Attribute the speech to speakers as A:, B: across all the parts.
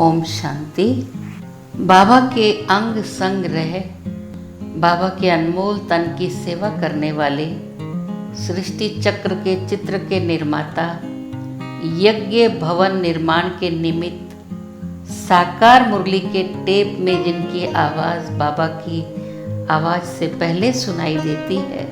A: ओम शांति। बाबा के अंग संग रह बाबा के अनमोल तन की सेवा करने वाले सृष्टि चक्र के चित्र के निर्माता, यज्ञ भवन निर्माण के निमित्त साकार मुरली के टेप में जिनकी आवाज़ बाबा की आवाज़ से पहले सुनाई देती है,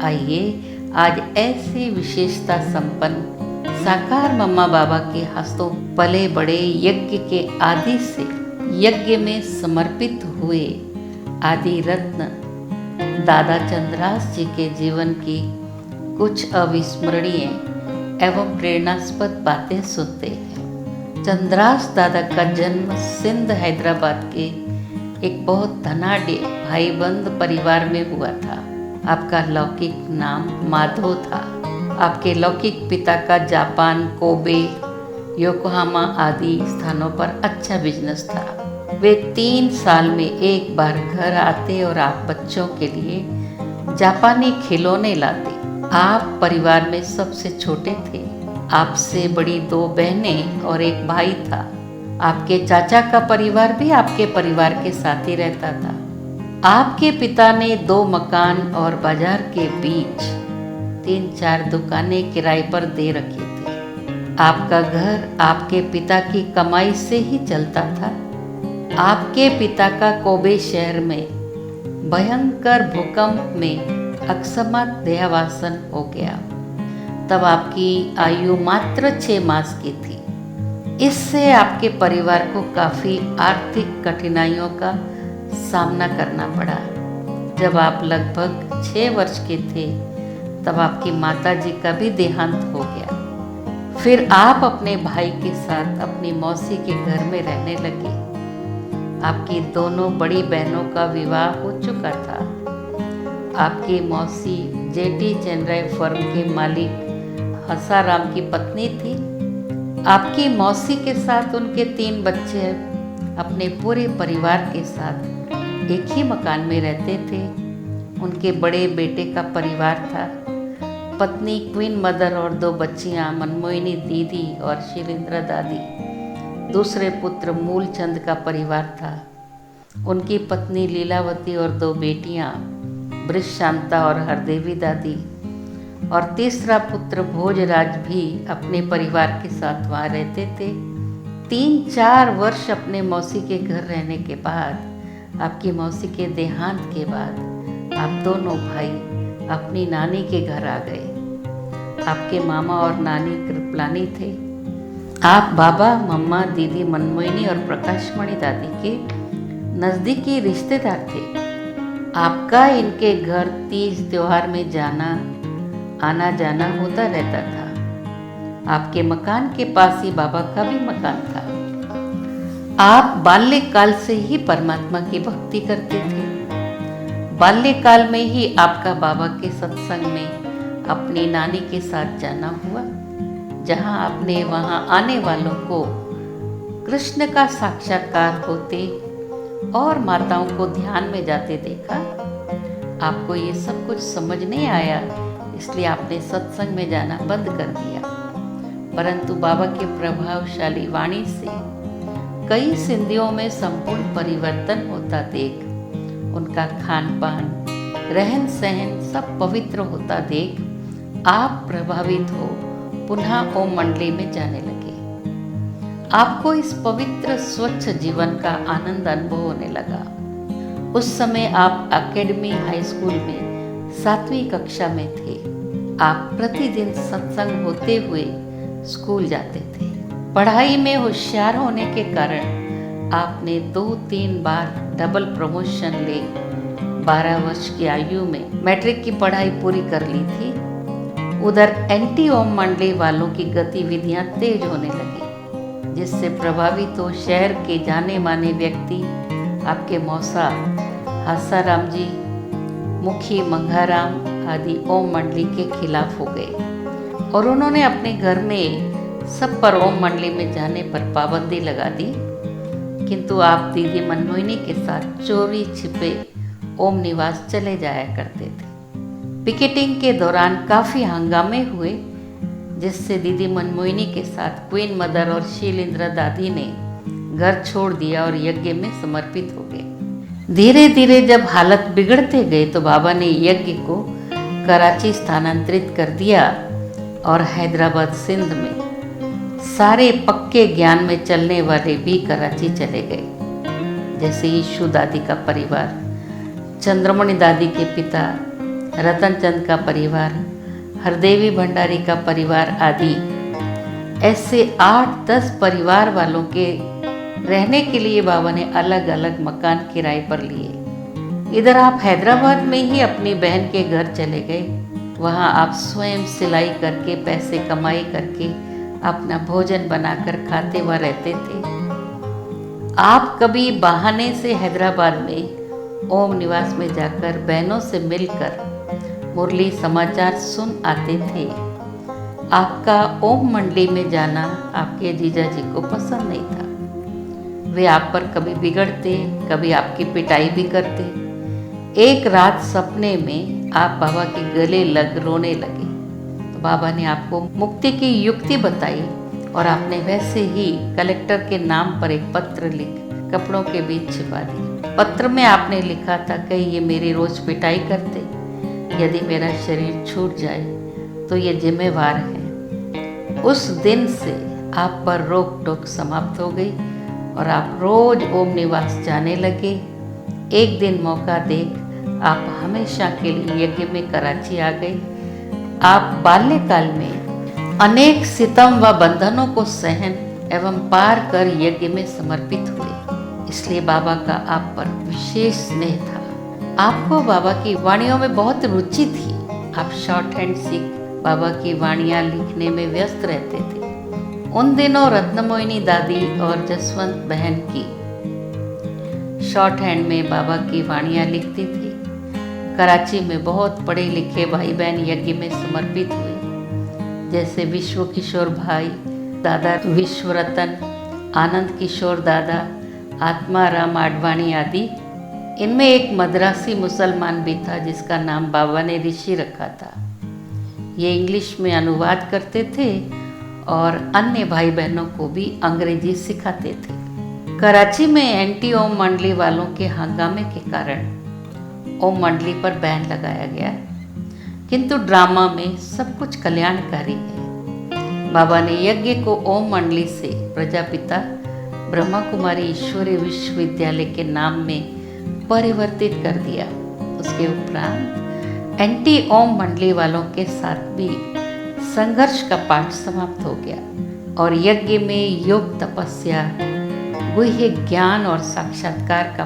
A: आइए आज ऐसी विशेषता संपन्न साकार मम्मा बाबा के हस्तों पले बड़े यज्ञ के आदि से यज्ञ में समर्पित हुए आदि रत्न दादा चंद्रास जी के जीवन की कुछ अविस्मरणीय एवं प्रेरणास्पद बातें सुनते हैं। चंद्रास दादा का जन्म सिंध हैदराबाद के एक बहुत धनाढ्य भाईबंद परिवार में हुआ था। आपका लौकिक नाम माधव था। आपके लौकिक पिता का जापान, कोबे, योकोहामा आदि स्थानों पर अच्छा बिजनेस था। वे 3 साल में एक बार घर आते और आप बच्चों के लिए जापानी खिलौने लाते। आप परिवार में सबसे छोटे थे। आपसे बड़ी 2 बहनें और एक भाई था। आपके चाचा का परिवार भी आपके परिवार के साथ ही रहता था। आपके पिता ने 2 मकान और बाजार के बीच 3-4 दुकानें किराए पर दे रखी थी। आपका घर आपके पिता की कमाई से ही चलता था। आपके पिता का कोबे शहर में भयंकर भूकंप में अकस्मात देहावसान हो गया। तब आपकी आयु मात्र 6 मास की थी। इससे आपके परिवार को काफ़ी आर्थिक कठिनाइयों का सामना करना पड़ा। जब आप लगभग 6 वर्ष के थे तब आपकी माता जी का भी देहांत हो गया। फिर आप अपने भाई के साथ अपनी मौसी के घर में रहने लगे। आपकी दोनों बड़ी बहनों का विवाह हो चुका था। आपकी मौसी जेटी चेन्नई फर्म के मालिक हसाराम की पत्नी थी। आपकी मौसी के साथ उनके 3 बच्चे अपने पूरे परिवार के साथ एक ही मकान में रहते थे। उनके बड़े बेटे का परिवार था। पत्नी क्वीन मदर और 2 बच्चियां मनमोहिनी दीदी और शिलेंद्र दादी। दूसरे पुत्र मूलचंद का परिवार था। उनकी पत्नी लीलावती और 2 बेटियां ब्रिजशांता और हरदेवी दादी। और तीसरा पुत्र भोजराज भी अपने परिवार के साथ वहाँ रहते थे। 3-4 वर्ष अपने मौसी के घर रहने के बाद, आपकी मौसी के देहांत के बाद आप दोनों भाई अपनी नानी के घर आ गए। आपके मामा और नानी कृपलानी थे। आप बाबा, मम्मा, दीदी मनमोहिनी और प्रकाशमणि दादी के नज़दीकी रिश्तेदार थे। आपका इनके घर तीज त्योहार में आना जाना होता रहता था। आपके मकान के पास ही बाबा का भी मकान था। आप बाल्यकाल से ही परमात्मा की भक्ति करते थे। बाल्यकाल में ही आपका बाबा के सत्संग में अपनी नानी के साथ जाना हुआ, जहां आपने वहां आने वालों को कृष्ण का साक्षात्कार होते और माताओं को ध्यान में जाते देखा। आपको ये सब कुछ समझ नहीं आया, इसलिए आपने सत्संग में जाना बंद कर दिया। परंतु बाबा के प्रभावशाली वाणी से कई सिंधियों में संपूर्ण परिवर्तन होता देख, उनका खान पान, रहन सहन सब पवित्र होता देख आप प्रभावित हो पुनः ओम मंडली में जाने लगे। आपको इस पवित्र स्वच्छ जीवन का आनंद अनुभव होने लगा। उस समय आप एकेडमी हाई स्कूल में 7वीं कक्षा में थे। आप प्रतिदिन सत्संग होते हुए स्कूल जाते थे। पढ़ाई में होशियार होने के कारण आपने 2-3 बार डबल प्रमोशन ले 12 वर्ष की आयु में मैट्रिक की पढ़ाई पूरी कर ली थी। उधर एंटी ओम मंडली वालों की गतिविधियां तेज होने लगी, जिससे प्रभावित हो शहर के जाने माने व्यक्ति आपके मौसा हसाराम जी, मुखी मंगाराम आदि ओम मंडली के खिलाफ हो गए और उन्होंने अपने घर में सब पर ओम मंडली में जाने पर पाबंदी लगा दी। किंतु आप दीदी मनमोहिनी के साथ चोरी छिपे ओम निवास चले जाया करते थे। पिकेटिंग के दौरान काफ़ी हंगामे हुए, जिससे दीदी मनमोहिनी के साथ क्वीन मदर और शीलेंद्र दादी ने घर छोड़ दिया और यज्ञ में समर्पित हो गए। धीरे धीरे जब हालत बिगड़ते गए तो बाबा ने यज्ञ को कराची स्थानांतरित कर दिया और हैदराबाद सिंध में सारे पक्के ज्ञान में चलने वाले भी कराची चले गए, जैसे ईशु दादी का परिवार, चंद्रमणि दादी के पिता, रतन चंद का परिवार, हरदेवी भंडारी का परिवार आदि। ऐसे 8-10 परिवार वालों के रहने के लिए बाबा ने अलग अलग मकान किराए पर लिए। इधर आप हैदराबाद में ही अपनी बहन के घर चले गए। वहाँ आप स्वयं सिलाई करके पैसे कमाई करके अपना भोजन बनाकर खाते व रहते थे। आप कभी बहाने से हैदराबाद में ओम निवास में जाकर बहनों से मिलकर मुरली समाचार सुन आते थे। आपका ओम मंडली में जाना आपके जीजा जी को पसंद नहीं था। वे आप पर कभी बिगड़ते, कभी आपकी पिटाई भी करते। एक रात सपने में आप बाबा के गले लग रोने लगे तो बाबा ने आपको मुक्ति की युक्ति बताई और आपने वैसे ही कलेक्टर के नाम पर एक पत्र लिख कपड़ों के बीच छिपा दिया। पत्र में आपने लिखा था कि ये मेरी रोज पिटाई करते, यदि मेरा शरीर छूट जाए तो ये जिम्मेवार है। उस दिन से आप पर रोक टोक समाप्त हो गई और आप रोज ओम निवास जाने लगे। एक दिन मौका देख आप हमेशा के लिए यज्ञ में कराची आ गए। आप बाल्यकाल में अनेक सितम व बंधनों को सहन एवं पार कर यज्ञ में समर्पित हुए, इसलिए बाबा का आप पर विशेष स्नेह था। आपको बाबा की वाणियों में बहुत रुचि थी। आप शॉर्ट हैंड सीख बाबा की वाणियाँ लिखने में व्यस्त रहते थे। उन दिनों रत्नमोहिनी दादी और जसवंत बहन की शॉर्ट हैंड में बाबा की वाणियाँ लिखती थी। कराची में बहुत पढ़े लिखे भाई बहन यज्ञ में समर्पित हुए, जैसे विश्व किशोर भाई, दादा विश्वरतन, आनंद किशोर दादा, आत्माराम आडवाणी आदि। इनमें एक मद्रासी मुसलमान भी था जिसका नाम बाबा ने ऋषि रखा था। ये इंग्लिश में अनुवाद करते थे और अन्य भाई बहनों को भी अंग्रेजी सिखाते थे। कराची में एंटी ओम मंडली वालों के हंगामे के कारण ओम मंडली पर बैन लगाया गया, किंतु ड्रामा में सब कुछ कल्याणकारी है। बाबा ने यज्ञ को ओम मंडली से प्रजापिता ब्रह्मा कुमारी ईश्वरीय विश्वविद्यालय के नाम में परिवर्तित कर दिया। उसके उपरांत एंटी ओम मंडली वालों के साथ भी संघर्ष का पाठ समाप्त हो गया और यज्ञ में योग, तपस्या, गुह्य ज्ञान और साक्षात्कार का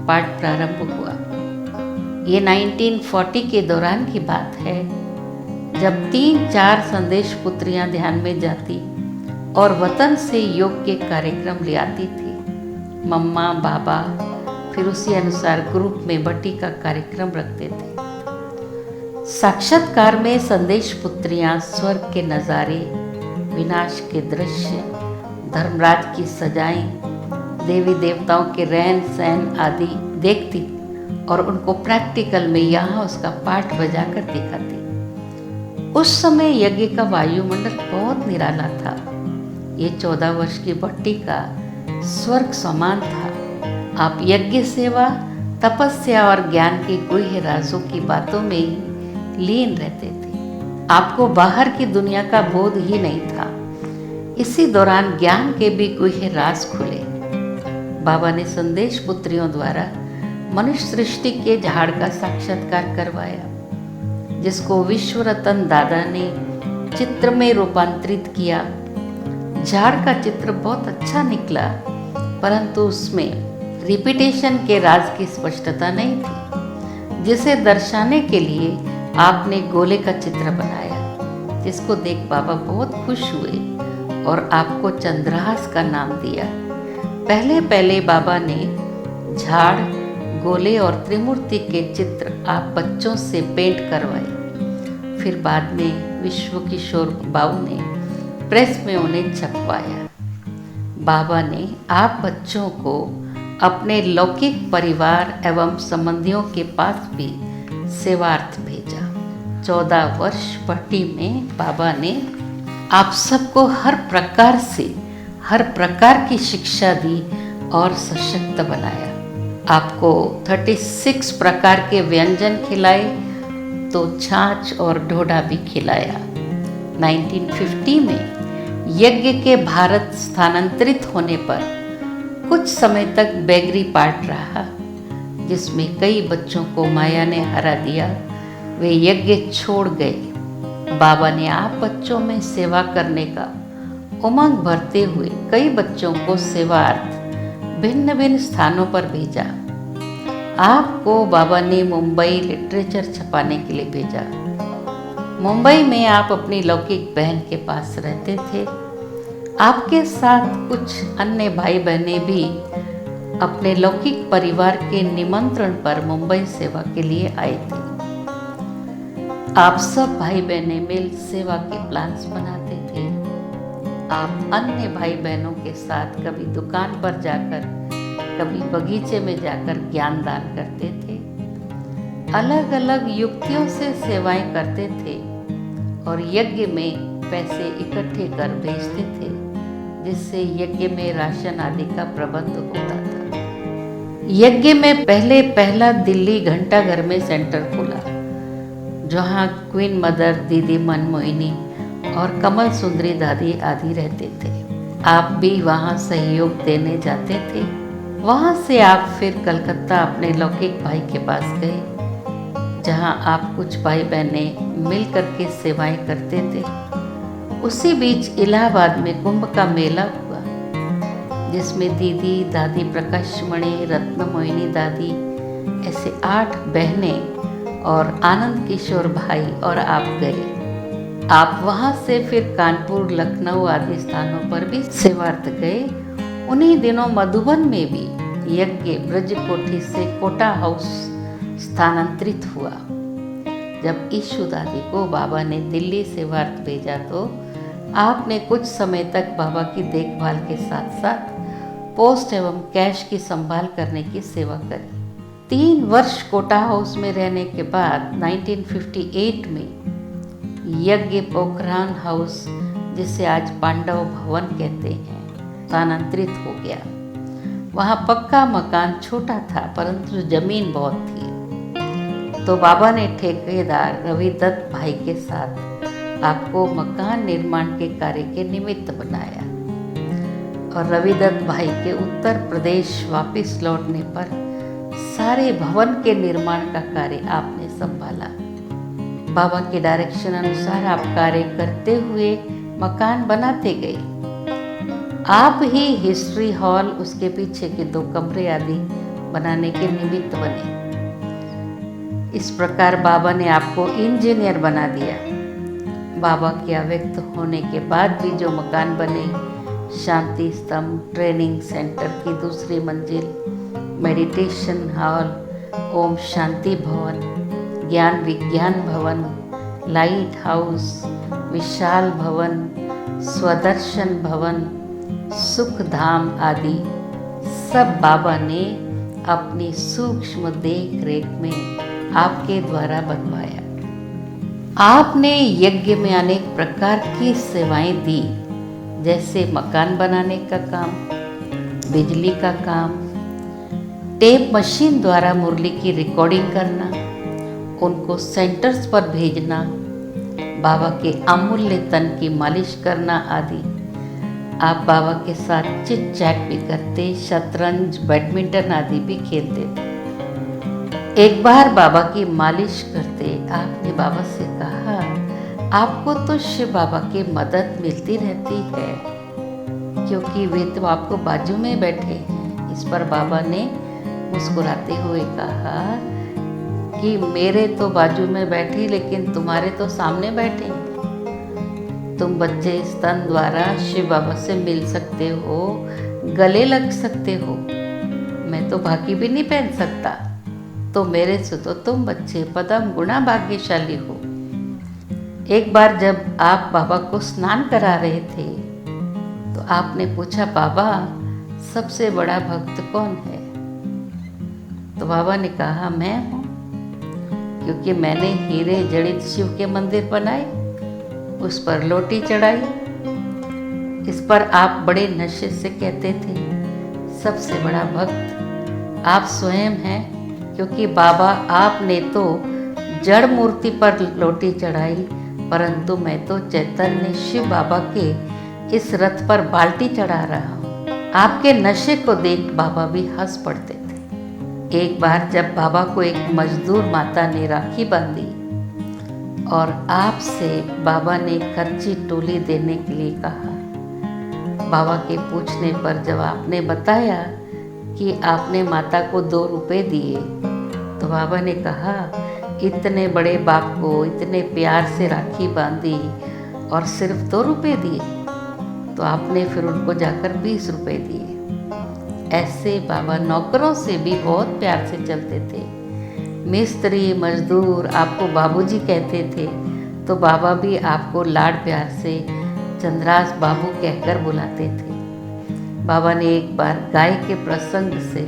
A: पाठ प्रारंभ हुआ। ये 1940 के दौरान की बात है, जब 3-4 संदेश पुत्रियां ध्यान में जाती और वतन से योग के कार्यक्रम ले आती थी। मम्मा बाबा फिर उसी अनुसार ग्रुप में बट्टी का कार्यक्रम रखते थे। साक्षात्कार में संदेश पुत्रियां स्वर्ग के नज़ारे, विनाश के दृश्य, धर्मराज की सजाएं, देवी देवताओं के रहन सहन आदि देखती और उनको प्रैक्टिकल में यहाँ उसका पाठ बजाकर दिखाती। उस समय यज्ञ का वायुमंडल बहुत निराला था। ये 14 वर्ष की बट्टी का स्वर्ग समान था। आप यज्ञ सेवा, तपस्या और ज्ञान के गुह्य राजों की बातों में ही लीन रहते थे। आपको बाहर की दुनिया का बोध ही नहीं था। इसी दौरान ज्ञान के भी गुह्य राज खुले। बाबा ने संदेश पुत्रियों द्वारा मनुष्य सृष्टि के झाड़ का साक्षात्कार करवाया, जिसको विश्वरतन दादा ने चित्र में रूपांतरित किया। झाड़ का चित्र बहुत अच्छा निकला, परंतु उसमें रिपीटेशन के राज की स्पष्टता नहीं थी, जिसे दर्शाने के लिए आपने गोले का चित्र बनाया, जिसको देख बाबा बहुत खुश हुए और आपको चंद्रहास का नाम दिया। पहले पहले बाबा ने झाड़, गोले और त्रिमूर्ति के चित्र आप बच्चों से पेंट करवाए। फिर बाद में विश्व किशोर बाबू ने प्रेस में उन्हें छपवाया। बाबा ने आप बच्चों को अपने लौकिक परिवार एवं संबंधियों के पास भी सेवार्थ भेजा। 14 वर्ष पट्टी में बाबा ने आप सबको हर प्रकार से हर प्रकार की शिक्षा दी और सशक्त बनाया। आपको 36 प्रकार के व्यंजन खिलाए तो छाछ और ढोढा भी खिलाया। 1950 में यज्ञ के भारत स्थानांतरित होने पर कुछ समय तक बेगरी पार्ट रहा, जिसमें कई बच्चों को माया ने हरा दिया। वे यज्ञ छोड़ गए। बाबा ने आप बच्चों में सेवा करने का उमंग भरते हुए कई बच्चों को सेवार्थ भिन्न भिन्न स्थानों पर भेजा। आपको बाबा ने मुंबई लिटरेचर छपाने के लिए भेजा। मुंबई में आप अपनी लौकिक बहन के पास रहते थे। आपके साथ कुछ अन्य भाई बहनें भी अपने लौकिक परिवार के निमंत्रण पर मुंबई सेवा के लिए आए थे। आप सब भाई बहनें मिल सेवा के प्लान्स बनाते थे। आप अन्य भाई बहनों के साथ कभी दुकान पर जाकर, कभी बगीचे में जाकर ज्ञान दान करते थे। अलग अलग युक्तियों से सेवाएं करते थे और यज्ञ में पैसे इकट्ठे कर भेजते थे, जिससे यज्ञ में राशन आदि का प्रबंध होता था। यज्ञ में पहला दिल्ली घंटाघर में सेंटर खुला, जहाँ क्वीन मदर, दीदी मनमोहिनी और कमल सुंदरी दादी आदि रहते थे। आप भी वहाँ सहयोग देने जाते थे। वहाँ से आप फिर कलकत्ता अपने लौकिक भाई के पास गए, जहाँ आप कुछ भाई बहनें मिल करके सेवाएं करते थे। उसी बीच इलाहाबाद में कुंभ का मेला हुआ, जिसमें दीदी, दादी प्रकाशमणि, रत्नमोहिनी दादी, ऐसे 8 बहनें और आनंद किशोर भाई और आप गए। आप वहाँ से फिर कानपुर, लखनऊ आदि स्थानों पर भी सेवार्थ गए। उन्हीं दिनों मधुबन में भी यज्ञ ब्रजकोठी से कोटा हाउस स्थानांतरित हुआ। जब ईशु दादी को बाबा ने दिल्ली सेवार्थ भेजा तो आपने कुछ समय तक बाबा की देखभाल के साथ साथ पोस्ट एवं कैश की संभाल करने की सेवा करी। 3 वर्ष कोटा हाउस में रहने के बाद 1958 में यज्ञ पोखरान हाउस, जिसे आज पांडव भवन कहते हैं, स्थानांतरित हो गया। वहाँ पक्का मकान छोटा था, परंतु जमीन बहुत थी। तो बाबा ने ठेकेदार रवि दत्त भाई के साथ आपको मकान निर्माण के कार्य के निमित्त बनाया और रवि दत्त भाई के उत्तर प्रदेश वापस लौटने पर सारे भवन के निर्माण का कार्य आपने संभाला। बाबा के डायरेक्शन अनुसार आप कार्य करते हुए मकान बनाते गए। आप ही हिस्ट्री हॉल, उसके पीछे के 2 कमरे आदि बनाने के निमित्त बने। इस प्रकार बाबा ने आपको इंजीनियर बना दिया। बाबा के अव्यक्त होने के बाद भी जो मकान बने, शांति स्तंभ, ट्रेनिंग सेंटर की 2री मंजिल, मेडिटेशन हॉल, ओम शांति भवन, ज्ञान विज्ञान भवन, लाइट हाउस, विशाल भवन, स्वदर्शन भवन, सुख धाम आदि सब बाबा ने अपनी सूक्ष्म देख रेख में आपके द्वारा बनवाया। आपने यज्ञ में अनेक प्रकार की सेवाएं दी, जैसे मकान बनाने का काम, बिजली का काम, टेप मशीन द्वारा मुरली की रिकॉर्डिंग करना, उनको सेंटर्स पर भेजना, बाबा के अमूल्य तन की मालिश करना आदि। आप बाबा के साथ चिट चैट भी करते, शतरंज, बैडमिंटन आदि भी खेलते थे। एक बार बाबा की मालिश करते आपने बाबा से कहा, आपको तो शिव बाबा की मदद मिलती रहती है, क्योंकि वे तो आपको बाजू में बैठे हैं। इस पर बाबा ने मुस्कुराते हुए कहा कि मेरे तो बाजू में बैठे, लेकिन तुम्हारे तो सामने बैठे हैं। तुम बच्चे स्तन द्वारा शिव बाबा से मिल सकते हो, गले लग सकते हो। मैं तो भागी भी नहीं पहन सकता, तो मेरे से तो तुम बच्चे पदम गुणा भाग्यशाली हो। एक बार जब आप बाबा को स्नान करा रहे थे तो आपने पूछा, बाबा सबसे बड़ा भक्त कौन है? तो बाबा ने कहा, मैं हूँ, क्योंकि मैंने हीरे जड़ित शिव के मंदिर बनाए, उस पर लोटी चढ़ाई। इस पर आप बड़े नशे से कहते थे, सबसे बड़ा भक्त आप स्वयं हैं, क्योंकि बाबा आपने तो जड़ मूर्ति पर लोटी चढ़ाई, परंतु मैं तो चैतन्य शिव बाबा के इस रथ पर बाल्टी चढ़ा रहा हूँ। आपके नशे को देख बाबा भी हंस पड़ते थे। एक बार जब बाबा को एक मजदूर माता ने राखी बांधी और आपसे बाबा ने खर्ची टोली देने के लिए कहा, बाबा के पूछने पर जब आपने बताया कि आपने माता को 2 रुपए दिए, तो बाबा ने कहा, इतने बड़े बाप को इतने प्यार से राखी बांधी और सिर्फ 2 रुपए दिए? तो आपने फिर उनको जाकर 20 रुपए दिए। ऐसे बाबा नौकरों से भी बहुत प्यार से चलते थे। मिस्त्री मजदूर आपको बाबूजी कहते थे, तो बाबा भी आपको लाड प्यार से चंद्रास बाबू कहकर बुलाते थे। बाबा ने एक बार गाय के प्रसंग से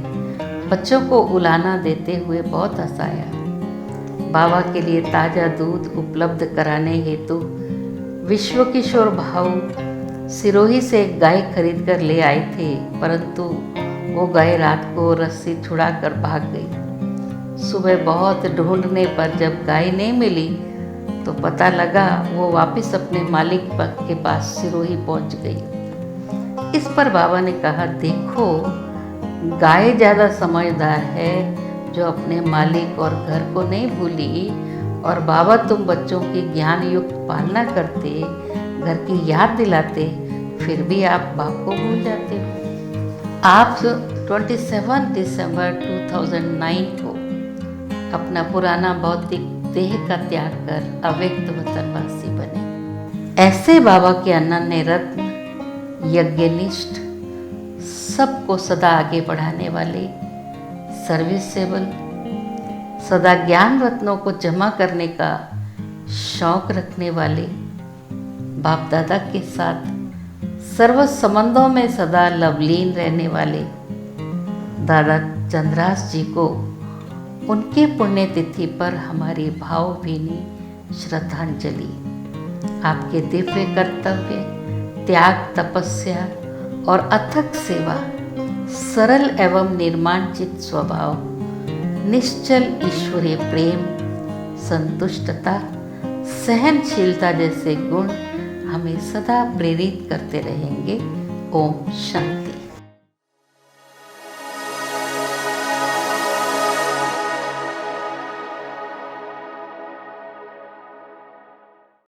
A: बच्चों को उलाना देते हुए बहुत हंसाया। बाबा के लिए ताज़ा दूध उपलब्ध कराने हेतु विश्व किशोर भाऊ सिरोही से एक गाय खरीद कर ले आए थे, परंतु वो गाय रात को रस्सी छुड़ाकर भाग गई। सुबह बहुत ढूंढने पर जब गाय नहीं मिली तो पता लगा वो वापस अपने मालिक के पास सिरोही पहुंच गई। इस पर बाबा ने कहा, देखो गाय ज़्यादा समझदार है जो अपने मालिक और घर को नहीं भूली, और बाबा तुम बच्चों की ज्ञान युक्त पालना करते, घर की याद दिलाते, फिर भी आप बाप को भूल जाते हो। आप 27 दिसंबर 2009 को अपना पुराना भौतिक देह का त्याग कर अव्यक्त वतनवासी बने। ऐसे बाबा के अनन्य रत्न, यज्ञनिष्ठ, सबको सदा आगे बढ़ाने वाले, सर्विसेबल, सदा ज्ञान रत्नों को जमा करने का शौक रखने वाले, बाप दादा के साथ सर्व संबंधों में सदा लवलीन रहने वाले दादा चंद्रास जी को उनके पुण्यतिथि पर हमारी भावभीनी श्रद्धांजलि। आपके दिव्य कर्तव्य, त्याग, तपस्या और अथक सेवा, सरल एवं निर्माणचित स्वभाव, निश्चल ईश्वरीय प्रेम, संतुष्टता, सहनशीलता जैसे गुण हमें सदा प्रेरित करते रहेंगे। ओम शांति।